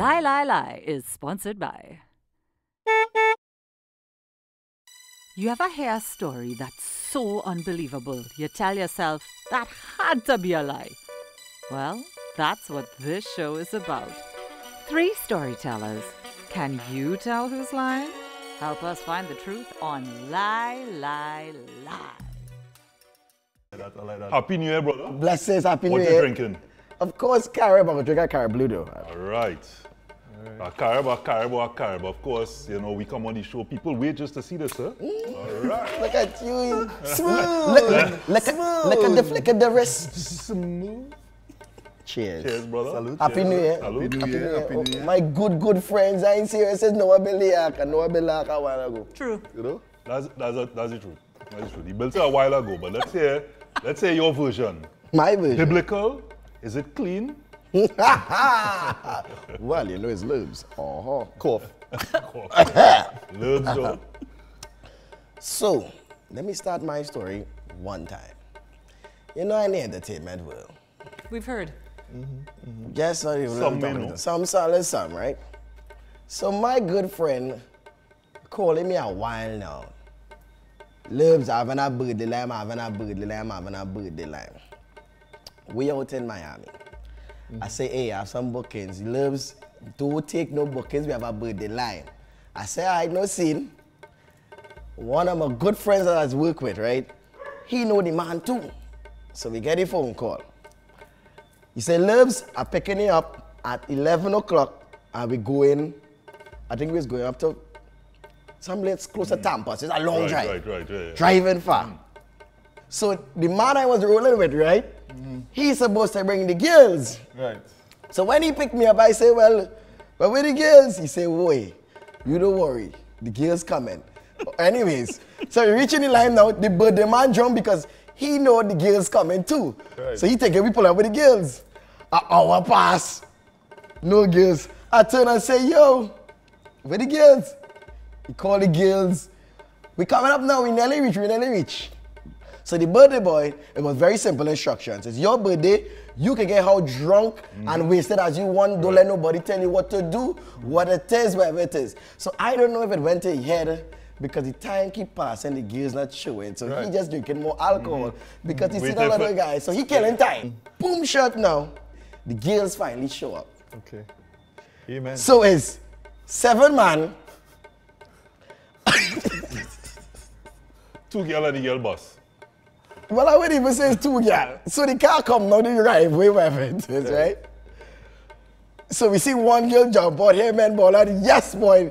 Lie, Lie, Lie is sponsored by... You ever hear a story that's so unbelievable, you tell yourself, that had to be a lie? Well, that's what this show is about. 3 storytellers. Can you tell who's lying? Help us find the truth on Lie, Lie, Lie. I like that. Happy New Year, brother. Blessings, Happy New Year. What you drinking? Of course, Carib. I'm going to drink a Carib Blue, though. All right. A Carib. Of course, you know, we come on the show. People wait just to see this, sir. All right. Look at you. Smooth. Look at the flick of the wrist. Smooth. Cheers. Cheers, brother. Salute. Happy New Year. Salute. Happy New Year. Happy New Year. My good friends, I ain't serious. Says Noah Beliak and Noah Beliak a while ago. True. You know? That's the truth. That's the truth. He built it a while ago, but let's hear your version. My version. Biblical? Is it clean? Well, you know it's Lurbz. Cough. Lurbz, Joe. So, let me start my story one time. You know, in the entertainment world, We've heard. just so you Some may know, know. some solid, some, right? So my good friend calling me a while now. Lurbz, having a birthday line, having a birthday line. We out in Miami. I say, hey, I have some bookings. Lurbz, don't take no bookings, we have a birthday line. I say, all right, no scene. One of my good friends that I work with, right? He know the man too. So we get a phone call. He said, Lurbz, I'm picking you up at 11 o'clock and we going, I think we was going up to some place close to Tampa. So it's a long drive. Right. Yeah. Driving far. So the man I was rolling with, right? He's supposed to bring the girls. Right. So when he picked me up, I say, well, but where the girls? He said, boy, you don't worry. The girls coming. Anyways, so we reaching the line now, the birthday man jump because he know the girls coming too. Right. So he take every pull up with the girls. An hour pass, no girls. I turn and say, yo, where the girls? He call the girls. We coming up now, we nearly reach. So the birthday boy, it was very simple instructions. It's your birthday, you can get how drunk and wasted as you want. Don't let nobody tell you what to do, what it is, whatever it is. So I don't know if it went to his head because the time keep passing, the gears not showing. So he just drinking more alcohol because he see all other guys. So he killing time. Boom shot now. The girls finally show up. Okay. Amen. So it's 7 man. 2 girl and the girl bus. Well, I wouldn't even say it's 2 girls. So the car come now, the driveway, wherever it is, right? So we see 1 girl jump out here, man, ball, and yes, boy,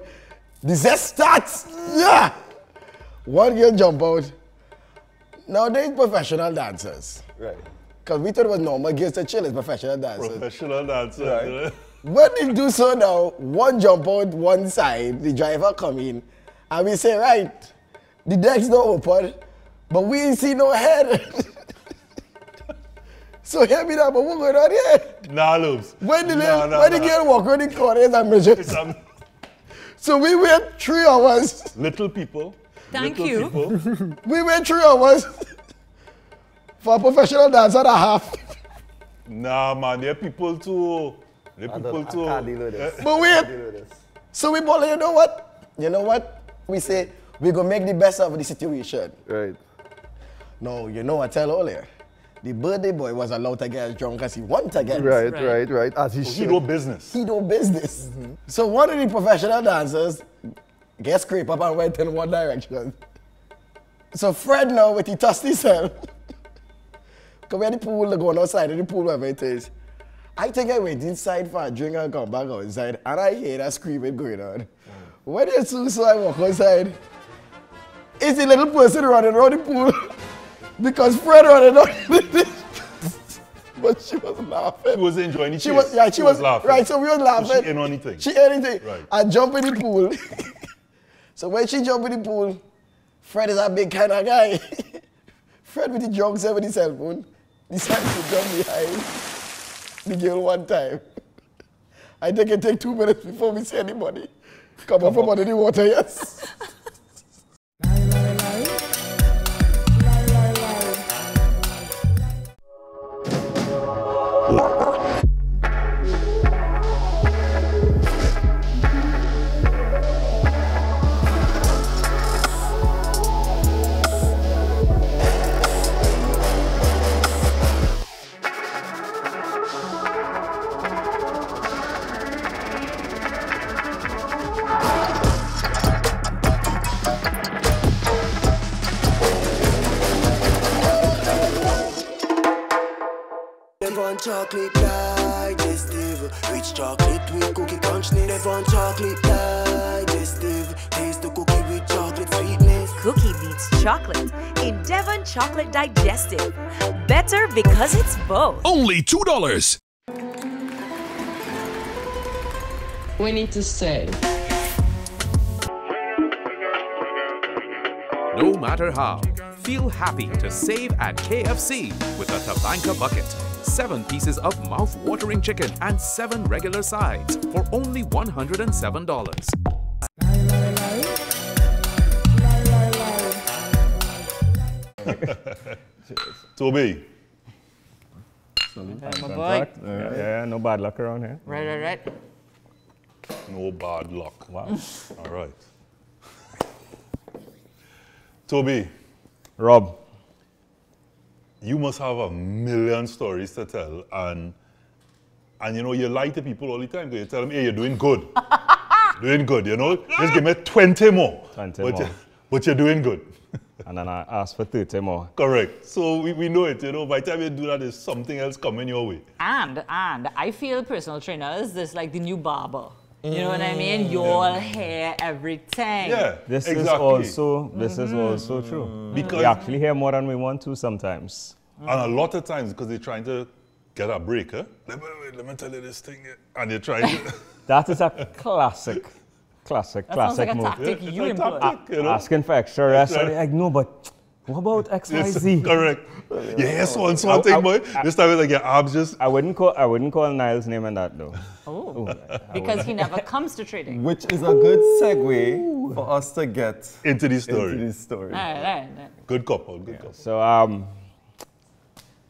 the Zess starts. Yeah! 1 girl jump out. Now they're professional dancers. Right. Because we thought it was normal girls to chill as professional dancers. Professional dancer. Right. When they do so now, 1 jump out one side, the driver come in, and we say, right, the deck's not open, but we ain't see no head. So hear me now, but what's going on here? Nah, Lurbz. When the girl walk around the corners and measure. So we wait 3 hours. Little people. Thank little you. People. We wait 3 hours for a professional dancer and a half. Nah, man, there are people too. I can't deal with this. But wait. So we both, you know what? We say, we're going to make the best of the situation. Right. No, you know what I tell earlier. The birthday boy was allowed to get as drunk as he wanted to get. Right. As he He should. do business. He do business. So one of the professional dancers get scraped up and went in one direction. So Fred now with the thirsty self, come here the pool, going outside of the pool, wherever it is. I think I went inside for a drink and come back outside and I hear that screaming going on. When you so I walk outside, it's the little person running around the pool because Fred running out. But she was laughing. She was enjoying it. She was laughing. Right, so we was laughing. So she ain't anything. She anything. Right. I jump in the pool. So when she jump in the pool, Fred is a big kind of guy. Fred with the drunk set with the cell phone, decided to jump behind the girl one time. I think it take 2 minutes before we see anybody come up from under the water, yes. chocolate digestive. Rich chocolate with cookie crunch. Devon chocolate digestive. Taste the cookie with chocolate sweetness. Cookie beats chocolate in Devon Chocolate Digestive. Better because it's both. Only $2. We need to save. No matter how, feel happy to save at KFC with a Tabanka bucket. 7 pieces of mouth-watering chicken and 7 regular sides for only $107. Toby. My boy. Yeah, no bad luck around here. Right. No bad luck. Wow. All right. Toby, Rob, you must have a million stories to tell, and you know, you lie to people all the time. You tell them, hey, you're doing good. Doing good, you know? Just give me 20 more. 20 but more. But you're doing good. and then I asked for 30 more. Correct. So we know it, you know. By the time you do that, there's something else coming your way. And I feel personal trainers is like the new barber. You know what I mean? Your hair, everything. Yeah, This exactly. is also true. Because We actually hear more than we want to sometimes. And a lot of times, because they're trying to get a break, huh? Let me tell you this thing. And you're trying to... That is a classic That sounds like a move. tactic It's you a employ. tactic, you know? Asking for extra rest. Right. And they're like, no, but what about Yes, XYZ? correct. Yeah, so thing, boy. This time it's like your abs just... I wouldn't call Niles' name in that though. Oh, because he never comes to trading. Which is a good segue for us to get into the story. into this story. Right. Good couple, good couple. So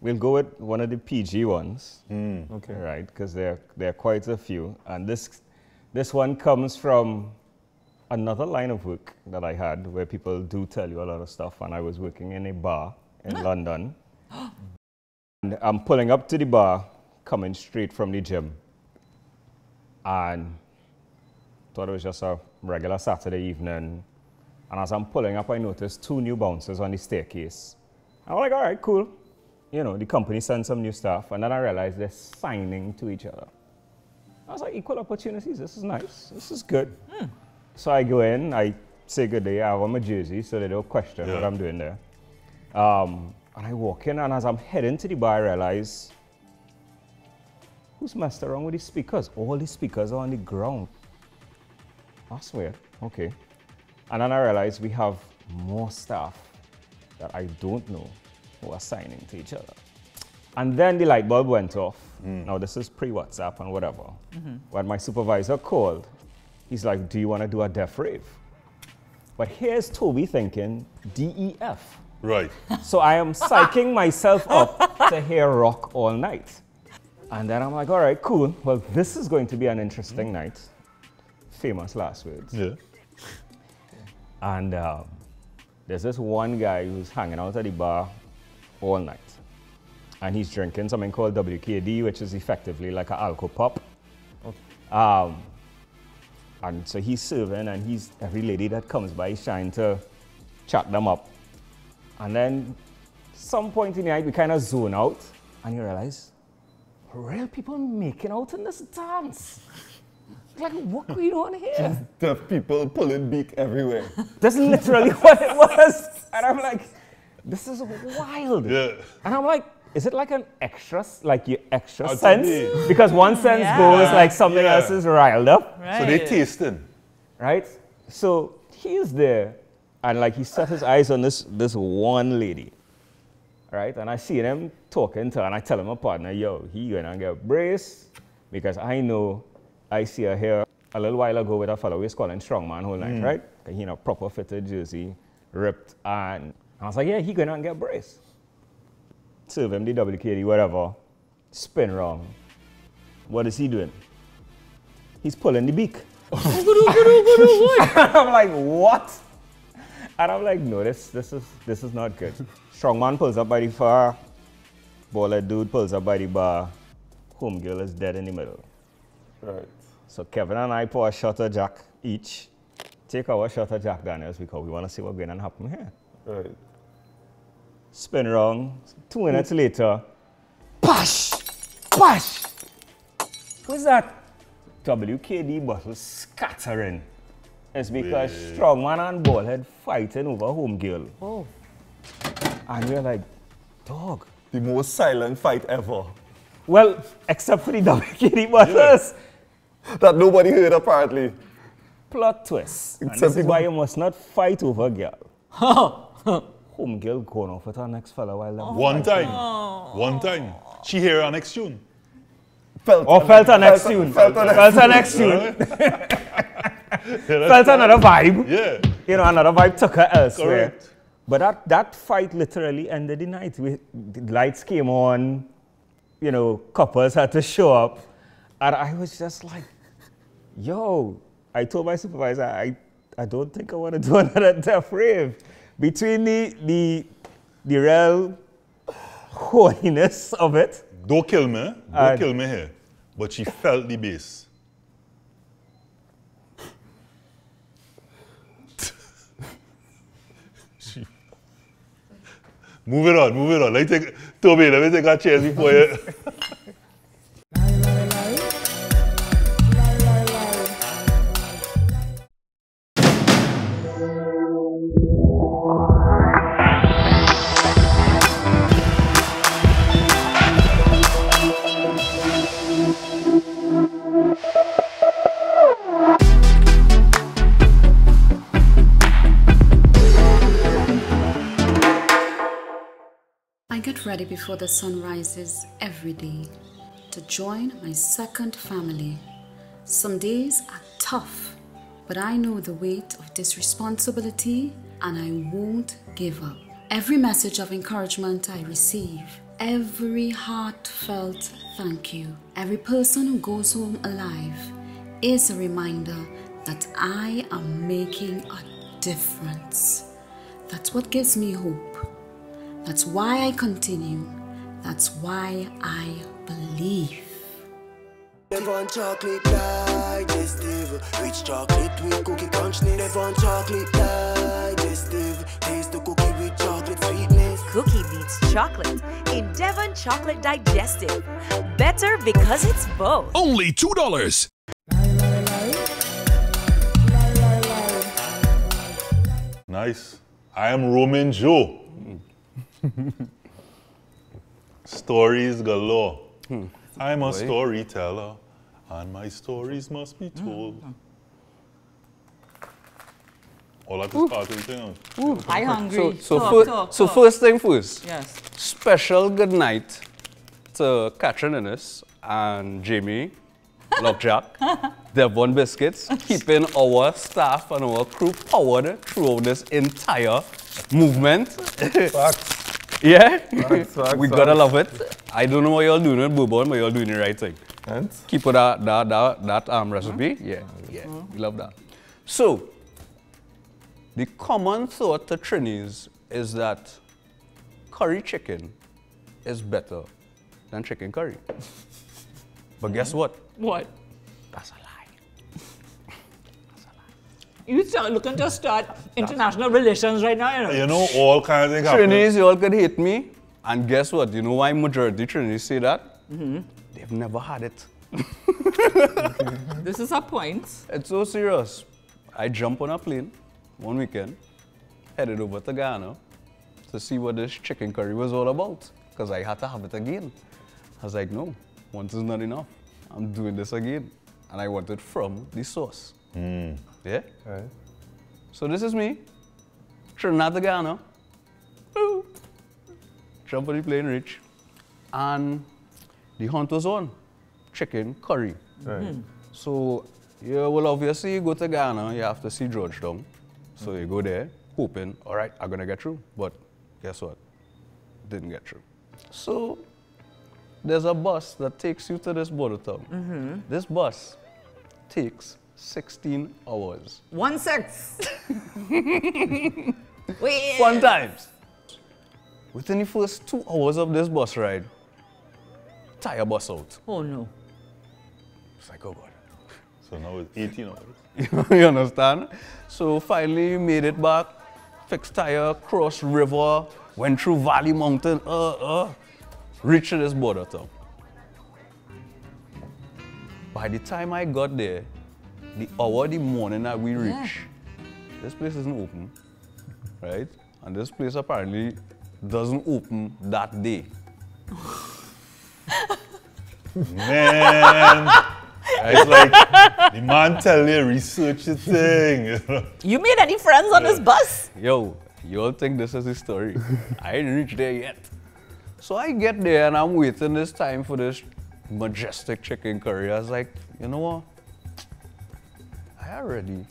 we'll go with one of the PG ones. Okay. Right, because there are quite a few. And this one comes from another line of work that I had where people do tell you a lot of stuff, and I was working in a bar in London. And I'm pulling up to the bar, coming straight from the gym. And thought it was just a regular Saturday evening. And as I'm pulling up, I noticed 2 new bouncers on the staircase. I'm like, all right, cool. You know, the company sent some new staff, and then I realized they're signing to each other. I was like, equal opportunities, this is nice, this is good. So I go in, I say good day, I have on my jersey, so they don't question what I'm doing there. And I walk in, and as I'm heading to the bar, I realize, who's messed around with the speakers? All the speakers are on the ground. That's weird, okay. And then I realize we have more staff that I don't know who are signing to each other. And then the light bulb went off. Now this is pre-WhatsApp and whatever. When my supervisor called, he's like, do you want to do a deaf rave? But here's Toby thinking, DEF. Right. So I am psyching myself up to hear rock all night. And then I'm like, all right, cool. Well, this is going to be an interesting night. Famous last words. Yeah. And there's this one guy who's hanging out at the bar all night. And he's drinking something called WKD, which is effectively like an alcohol pop. And so he's serving, and every lady that comes by, he's trying to chat them up. And then some point in the night, we kind of zone out, and you realize, real people making out in this dance. Like, what going on here? The people pulling beak everywhere. That's literally what it was. And I'm like, this is wild. Yeah. And I'm like, is it like an extra, like your extra That's sense? it. Because one sense goes like something else is riled up, So they tasting. right? So he's there, and like he set his eyes on this one lady, right? And I see him talking to her, and I tell him, my partner, yo, he gonna get a brace, because I know I see her here a little while ago with a fellow we was calling Strongman whole night, right? You know, proper fitted jersey, ripped, and I was like, yeah, he gonna get a brace. Serve him the WKD, whatever, spin round. What is he doing? He's pulling the beak. I'm like, what? And I'm like, no, this is not good. Strongman pulls up by the far, baller dude pulls up by the bar, homegirl is dead in the middle. Right. So Kevin and I pour a shot of Jack each, take our shot of Jack Daniels because we want to see what's going to happen here. Right. Spin around, 2 minutes later, pash! Splash! What's that? WKD bottle scattering. It's because Strongman and Ballhead fighting over home girl. Oh. And we're like, dog. The most silent fight ever. Well, except for the WKD bottles. That nobody heard apparently. Plot twist. And this is why you must not fight over girl. Home girl going off with her next fella while them. One time. She hear her next tune. Felt her next tune. Felt her next tune. Felt another vibe. Yeah. You know, another vibe took her elsewhere. Correct. But that fight literally ended the night. The lights came on, you know, couples had to show up. And I was just like, yo, I told my supervisor, I don't think I want to do another death rave. Between the real holiness of it. Don't kill me. Don't kill me here. But she felt the bass. Moving on. Toby, let me take a chance before you. I get ready before the sun rises every day to join my second family. Some days are tough, but I know the weight of this responsibility and I won't give up. Every message of encouragement I receive, every heartfelt thank you, every person who goes home alive is a reminder that I am making a difference. That's what gives me hope. That's why I continue. That's why I believe. Devon chocolate digestive, rich chocolate with cookie crunch. Devon chocolate digestive, taste the cookie with chocolate sweetness. Cookie beats chocolate in Devon Chocolate Digestive. Better because it's both. Only $2. Nice. I am Roman Joe. Stories galore. I'm a storyteller, and my stories must be told. All that is part of the thing. I hungry. So first thing first. Yes. Special good night to Catherine Innes and Jamie Lockjack, Devon Biscuits, keeping our staff and our crew powered throughout this entire movement. Facts. Yeah? Facts, We gotta love it. I don't know what y'all doing with Bourbon, but y'all doing the right thing. And? Keep with that recipe. Yeah, we love that. So, the common thought to Trinis is that curry chicken is better than chicken curry. But guess what? What? That's a lie. You start looking to start international relations right now, you know? You know, all kinds of things happen. Trinis, you all could hate me. And guess what? You know why majority Trinis say that? They've never had it. This is a point. It's so serious. I jumped on a plane one weekend, headed over to Ghana to see what this chicken curry was all about. Because I had to have it again. I was like, no, once is not enough. I'm doing this again. And I want it from the source. Yeah? Right. So this is me, Trinidad to Ghana. Woo. Jump on the plane, reach. And the hunt was on. Chicken curry. Right. So you will obviously go to Ghana, you have to see Georgetown. So you go there, hoping, all right, I'm gonna get through. But guess what? Didn't get through. So there's a bus that takes you to this border town. This bus takes 16 hours. 1/6. Wait. Fun times. Within the first 2 hours of this bus ride, tire bus out. Oh no. It's like, oh God. So now it's 18 hours. You understand? So finally made it back, fixed tire, crossed river, went through Valley Mountain, reached this border town. by the time I got there, the hour of the morning that we reached, this place isn't open, right? And this place apparently doesn't open that day. Man, it's like the man tell you research the thing. You made any friends on this bus? Yo, you all think this is a story. I ain't reached there yet. So I get there and I'm waiting this time for this majestic chicken curry. I was like, you know what? I already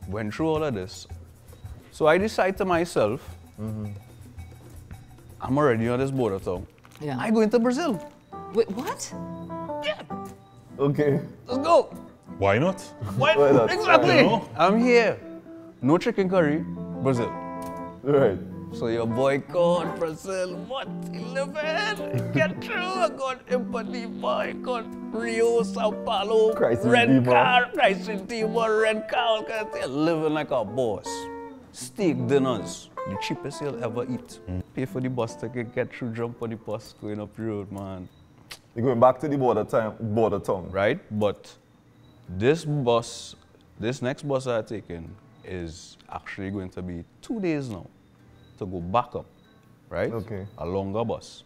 went through all of this. So I decide to myself, I'm already on this border town. Yeah. I'm going to Brazil. Wait, what? Yeah. Okay. Let's go. Why not? Why not? Exactly. You know? I'm here. No chicken curry, Brazil. Right. So your boy called Brazil, what? 11? Get through. I got Ipanema, I got Rio, Sao Paulo, red car, Crisintima, red car. Living like a boss. Steak dinners, the cheapest you'll ever eat. Pay for the bus ticket, get through, jump on the bus, going up the road, man. You're going back to the border town. Right? But this bus, this next bus I'm taking is actually going to be 2 days now to go back up, right? Okay. A longer bus.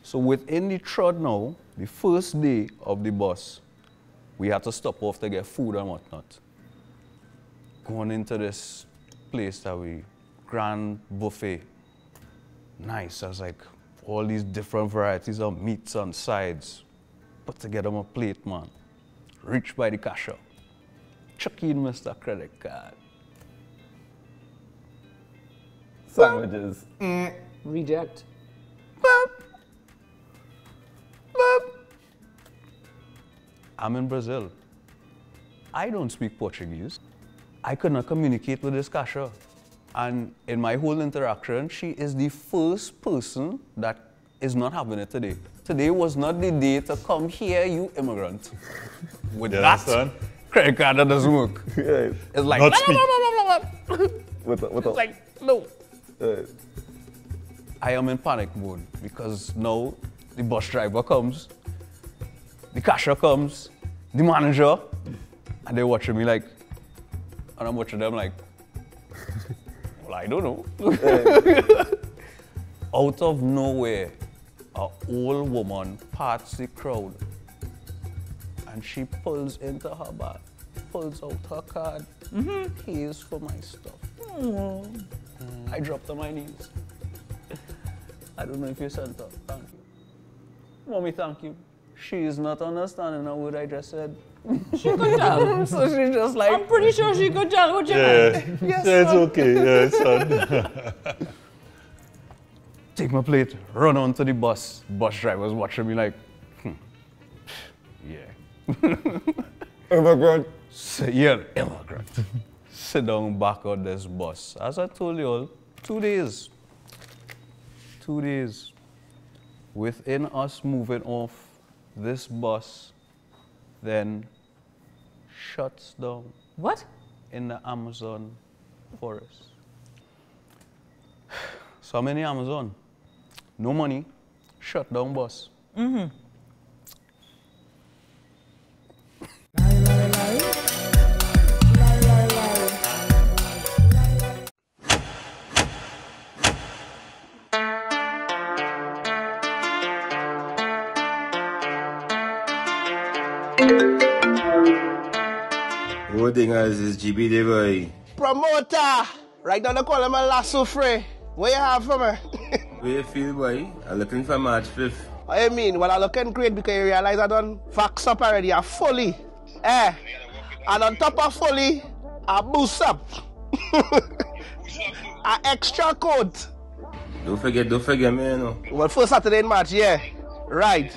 So within the trot now, the first day of the bus, we had to stop off to get food and whatnot. Going into this place that we, grand buffet. Nice, I was like, all these different varieties of meats and sides. Put together on a plate, man. Reach by the cashier. Chuck in Mr. Credit Card. Sandwiches. Reject. Boop. Boop. I'm in Brazil. I don't speak Portuguese. I could not communicate with this cashier. And in my whole interaction, she is the first person that is not having it today. Today was not the day to come here, you immigrant. With that credit card that doesn't work. Yeah. It's like, Not speak. It's like, no. I am in panic mode because now the bus driver comes, the cashier comes, the manager, and they're watching me like, and I'm watching them like, well, I don't know. Out of nowhere, an old woman parts the crowd and she pulls into her bag, pulls out her card, pays for my stuff. I dropped on my knees. I don't know if you sent her. Thank you. Mommy, thank you. She is not understanding a word I just said. She could tell. So she's just like... I'm pretty sure she could tell what you meant. Yes, yeah, it's okay. Yeah, son. Take my plate, run onto the bus. Bus driver's watching me like, yeah. Immigrant. Yeah, immigrant. Sit down back on this bus. As I told you all, 2 days. 2 days. Within us moving off, this bus then shuts down. What? In the Amazon forest. So I'm in the Amazon. No money, shut down bus. What thing is GB Devoy? Promoter! Right now they call him a lasso free. What you have for me? Where you feel, boy? I'm looking for March 5th. What you mean? Well, I'm looking great because you realize I done fax up already. I'm fully. And on top of fully, I boost up. An extra coat. Don't forget me, you know. Well, first Saturday in March, yeah. Right.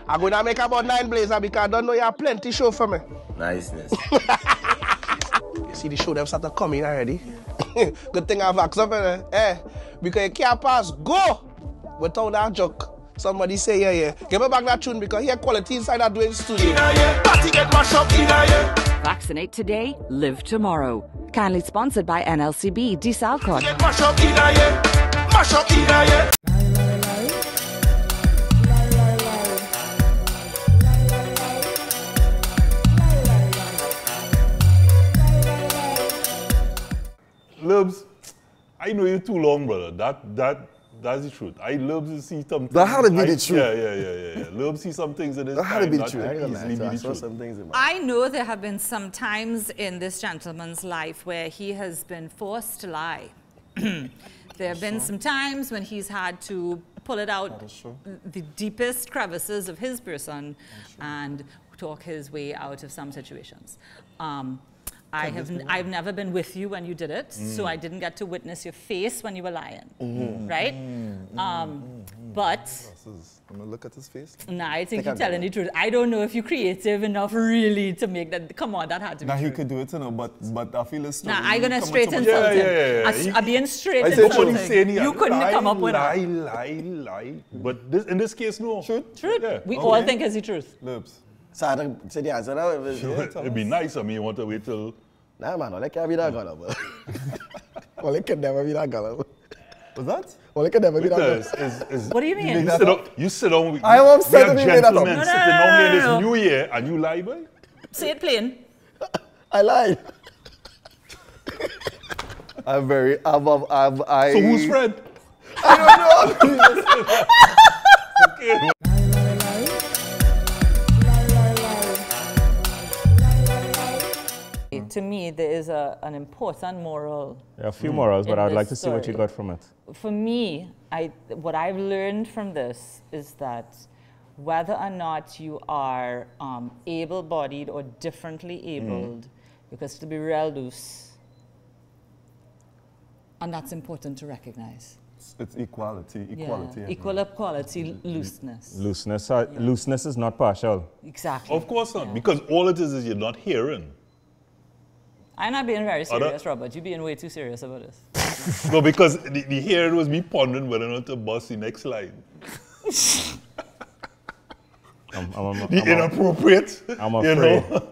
I'm going to make about 9 blazers because I don't know you have plenty show for me. Niceness. You see the show them started coming already. Good thing I vax up, because you can't pass go without that joke. Somebody say, yeah. Give me back that tune because here quality inside that doing studio. Vaccinate today, live tomorrow. Kindly sponsored by NLCB, Desalcott. Lurbz, I know you too long, brother. That's the truth. I Lurbz to see some things. That had to be the truth. Yeah. Lurbz see some things in this That had to time be the that truth. could easily be I the saw truth. some things in my I know there have been some times in this gentleman's life where he has been forced to lie. There have been some times when he's had to pull it out the deepest crevices of his person and talk his way out of some situations. I've never been with you when you did it, so I didn't get to witness your face when you were lying, right? But I'm gonna look at his face. nah, I think you're telling the truth. I don't know if you're creative enough really to make that. Come on, that had to be Now true. he could do it, you know, but I feel it's Nah, I'm gonna straight insult him. I'm being straight I said what he's insulting. saying. You couldn't come up with lie, it. lie. But this, in this case, no. Truth. Yeah. We all think it's the truth. Lurbz. So I don't say the answer now. It'd be nice. I mean, you want to wait till. Nah, man, all can't be that gullible. Well, it can never be that gullible. What's that? Well, it can never be that Because gullible. What do you mean? You sit down. I am upset we if are you made that up. gentlemen No, sitting down here no. this new year and you lie, boy. Say it plain. I lied. I'm very. I. So who's friend? I don't know. Okay. To me, there is an important moral. There are a few morals, but in I'd this like to see what you story. got from it. For me, what I've learned from this is that whether or not you are able-bodied or differently abled, because to be real loose, and that's important to recognize. It's equality. Yeah. Equal equality, looseness. Looseness is not partial. Exactly. Of course not, because all it is you're not hearing. I'm not being very serious, Robert. You're being way too serious about this. No, because the hearing was me pondering whether or not to bust the next line. The inappropriate. I'm you afraid. know?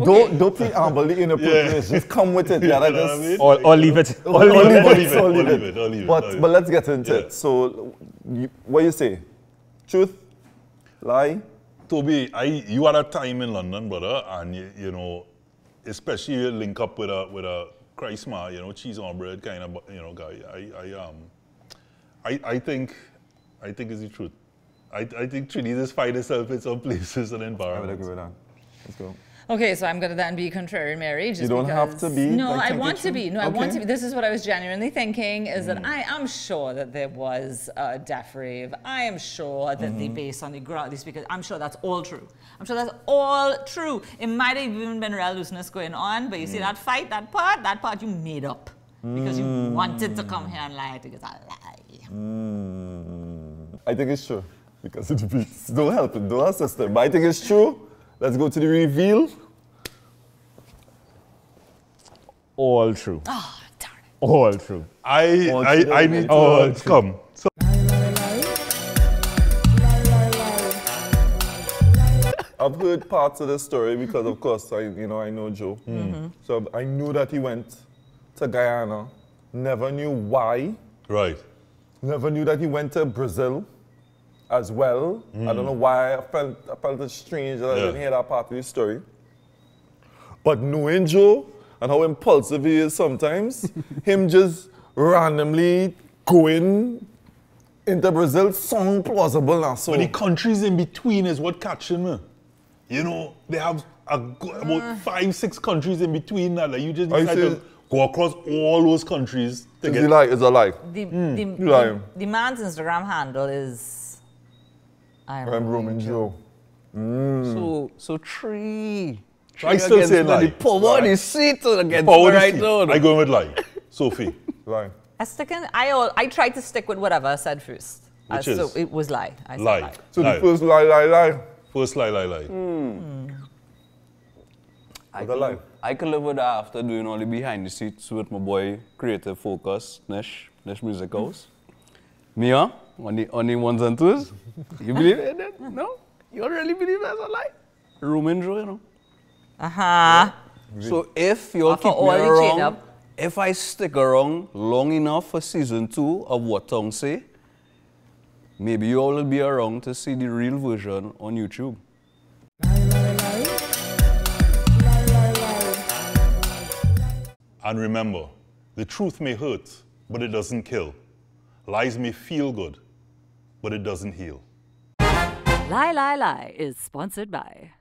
Don't be humble, the inappropriate. Just come with it. Yeah, You know what I mean? Or leave it. Or leave it. But let's get into it. So, what you say? Truth? Lie? Toby, you had a time in London, brother, and you know, especially you link up with a Christmas, you know, cheese on bread kind of, you know, guy. I think it's the truth. I think Trinidad just find itself in some places and environments. I would agree with that. Let's go. Okay, so I'm going to then be contrary Mary. Just You don't have to be. No, like, I want to be. No, I want to be. This is what I was genuinely thinking, is that I am sure that there was a deaf rave. I am sure that the bass on the ground, the speakers, I'm sure that's all true. I'm sure that's all true. It might have even been real looseness going on, but you see that fight, that part you made up. Because you wanted to come here and lie. I think it's a lie. I think it's true. Because it beats. Don't help it. Don't assist it. But I think it's true. Let's go to the reveal. All true. Oh, darn it. All true. I need to come. So I've heard parts of the story because, of course, I know Joe. So I knew that he went to Guyana. Never knew why. Right. Never knew that he went to Brazil as well. I don't know why I felt it strange that I didn't hear that part of the story. But knowing Joe and how impulsive he is sometimes, him just randomly going into Brazil sound plausible now. So but the countries in between is what catching me. You know, they have about 5-6 countries in between that. Like you just decide to go across all those countries. It's a lie. It's a lie. The man's Instagram handle is imroamingjoe. So three. I still say lie. The power of the seat against Power right seat. now. I go with lie. Sophie. Lie. I tried to stick with whatever I said first. Which So is? it was lie. I said Lie. So Lie. the first lie. First lie. I could live with that after doing all the behind the scenes with my boy Creative Focus, Nesh Music House. Mia, on the ones and twos. You believe it? No? You really believe that's a lie? re-enactments, you know. So if you keep me around, if I stick around long enough for season 2 of What Tongue Say, maybe you all will be around to see the real version on YouTube. And remember, The truth may hurt, but it doesn't kill. Lies may feel good, but it doesn't heal. Lie, Lie, Lie is sponsored by...